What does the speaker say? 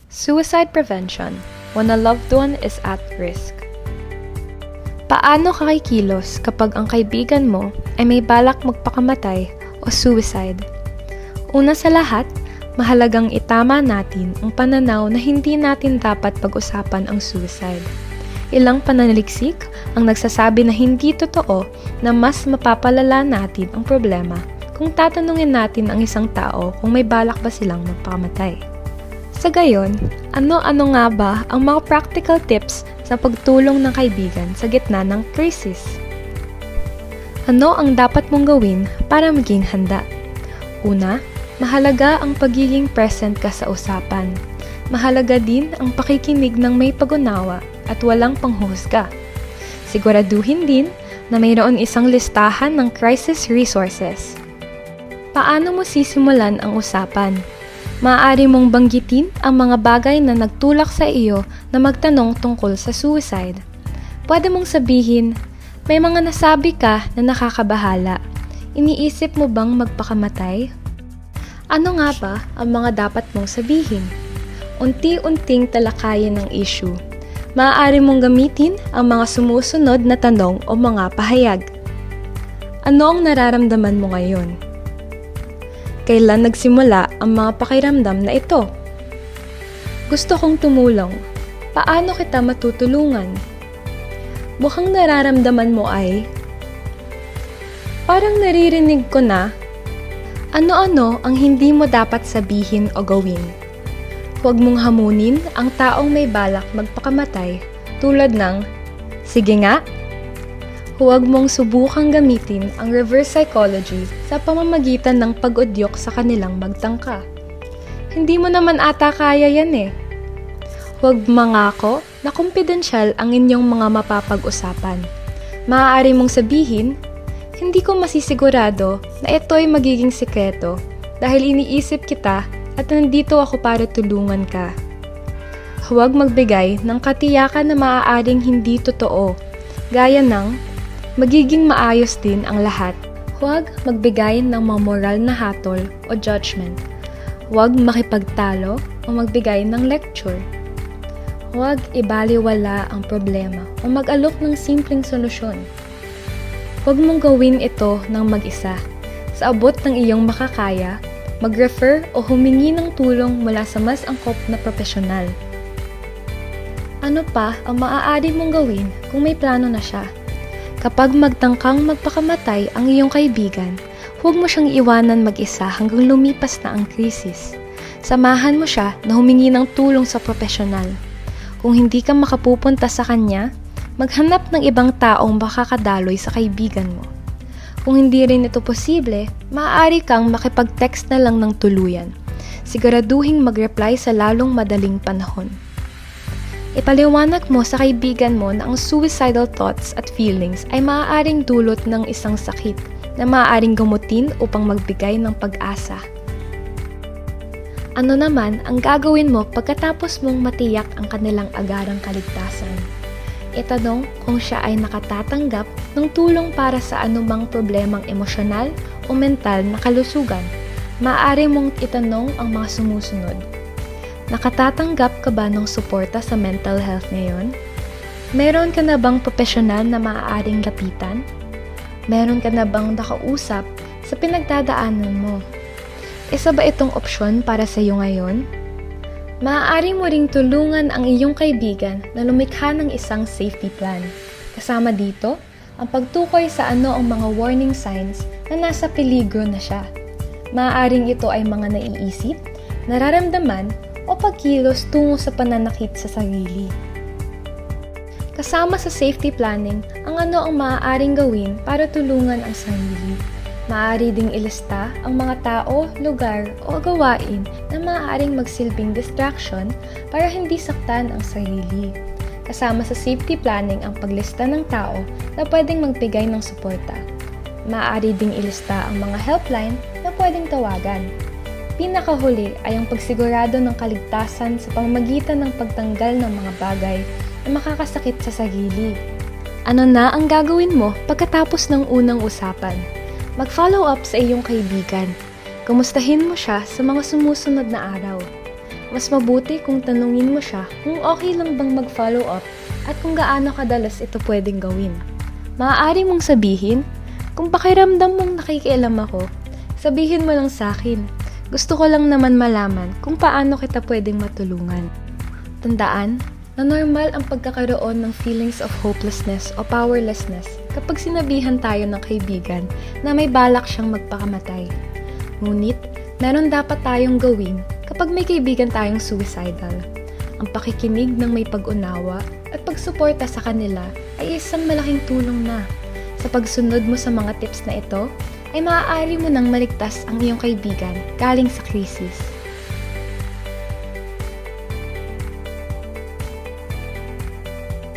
Suicide prevention when a loved one is at risk. Paano ka kikilos kapag ang kaibigan mo ay may balak magpakamatay o suicide? Una sa lahat, mahalagang itama natin ang pananaw na hindi natin dapat pag-usapan ang suicide. Ilang pananaliksik ang nagsasabi na hindi totoo na mas mapapalala natin ang problema kung tatanungin natin ang isang tao kung may balak ba silang magpakamatay. Sa gayon, ano-ano nga ba ang mga practical tips sa pagtulong ng kaibigan sa gitna ng krisis? Ano ang dapat mong gawin para maging handa? Una, mahalaga ang pagiging present ka sa usapan. Mahalaga din ang pakikinig ng may pag-unawa at walang panghuhusga. Siguraduhin din na mayroon isang listahan ng crisis resources. Paano mo sisimulan ang usapan? Maaari mong banggitin ang mga bagay na nagtulak sa iyo na magtanong tungkol sa suicide. Pwede mong sabihin, may mga nasabi ka na nakakabahala. Iniisip mo bang magpakamatay? Ano nga ba ang mga dapat mong sabihin? Unti-unting talakayin ang issue. Maaari mong gamitin ang mga sumusunod na tanong o mga pahayag. Ano ang nararamdaman mo ngayon? Kailan nagsimula ang mga pakiramdam na ito? Gusto kong tumulong. Paano kita matutulungan? Mukhang nararamdaman mo ay, parang naririnig ko na, ano-ano ang hindi mo dapat sabihin o gawin. Huwag mong hamunin ang taong may balak magpakamatay tulad ng, sige nga. Huwag mong subukang gamitin ang reverse psychology sa pamamagitan ng pag-udyok sa kanilang magtangka. Hindi mo naman ata kaya yan eh. Huwag mangako na kumpidensyal ang inyong mga mapapag-usapan. Maaari mong sabihin, hindi ko masisigurado na ito ay magiging sikreto dahil iniisip kita at nandito ako para tulungan ka. Huwag magbigay ng katiyakan na maaaring hindi totoo, gaya ng, magiging maayos din ang lahat. Huwag magbigay ng mga moral na hatol o judgment. Huwag makipagtalo o magbigay ng lecture. Huwag ibaliwala ang problema o mag-alok ng simpleng solusyon. Huwag mong gawin ito ng mag-isa. Sa abot ng iyong makakaya, mag-refer o humingi ng tulong mula sa mas angkop na profesional. Ano pa ang maaari mong gawin kung may plano na siya? Kapag magtangkang magpakamatay ang iyong kaibigan, huwag mo siyang iwanan mag-isa hanggang lumipas na ang krisis. Samahan mo siya na humingi ng tulong sa profesional. Kung hindi ka makapupunta sa kanya, maghanap ng ibang taong makakadaloy sa kaibigan mo. Kung hindi rin ito posible, maaari kang makipag-text na lang ng tuluyan. Siguraduhing mag-reply sa lalong madaling panahon. Ipaliwanag mo sa kaibigan mo na ang suicidal thoughts at feelings ay maaaring dulot ng isang sakit na maaaring gamutin upang magbigay ng pag-asa. Ano naman ang gagawin mo pagkatapos mong matiyak ang kanilang agarang kaligtasan? Itanong kung siya ay nakatatanggap ng tulong para sa anumang problemang emosyonal o mental na kalusugan. Maaari mong itanong ang mga sumusunod. Nakatatanggap ka ba ng suporta sa mental health ngayon? Meron ka na bang profesional na maaaring lapitan? Meron ka na bang nakausap sa pinagdadaanan mo? Isa ba itong opsyon para sa iyo ngayon? Maaari mo ring tulungan ang iyong kaibigan na lumikha ng isang safety plan. Kasama dito, ang pagtukoy sa ano ang mga warning signs na nasa peligro na siya. Maaaring ito ay mga naiisip, nararamdaman, o pagkilos tungo sa pananakit sa sarili. Kasama sa safety planning ang ano ang maaaring gawin para tulungan ang sarili. Maaari ding ilista ang mga tao, lugar o gawain na maaaring magsilbing distraction para hindi saktan ang sarili. Kasama sa safety planning ang paglista ng tao na pwedeng magbigay ng suporta. Maaari ding ilista ang mga helpline na pwedeng tawagan. Pinakahuli ay ang pagsigurado ng kaligtasan sa pamamagitan ng pagtanggal ng mga bagay na makakasakit sa sarili. Ano na ang gagawin mo pagkatapos ng unang usapan? Mag-follow up sa iyong kaibigan. Kumustahin mo siya sa mga sumusunod na araw. mas mabuti kung tanungin mo siya kung okay lang bang mag-follow up at kung gaano kadalas ito pwedeng gawin. Maaari mong sabihin, kung pakiramdam mong nakikialam ako, sabihin mo lang sa akin. Gusto ko lang naman malaman kung paano kita pwedeng matulungan. Tandaan na normal ang pagkakaroon ng feelings of hopelessness o powerlessness kapag sinabihan tayo ng kaibigan na may balak siyang magpakamatay. Ngunit, meron dapat tayong gawin kapag may kaibigan tayong suicidal. Ang pakikinig ng may pag-unawa at pagsuporta sa kanila ay isang malaking tulong na. Sa pagsunod mo sa mga tips na ito, ay maaari mo nang maligtas ang iyong kaibigan galing sa krisis.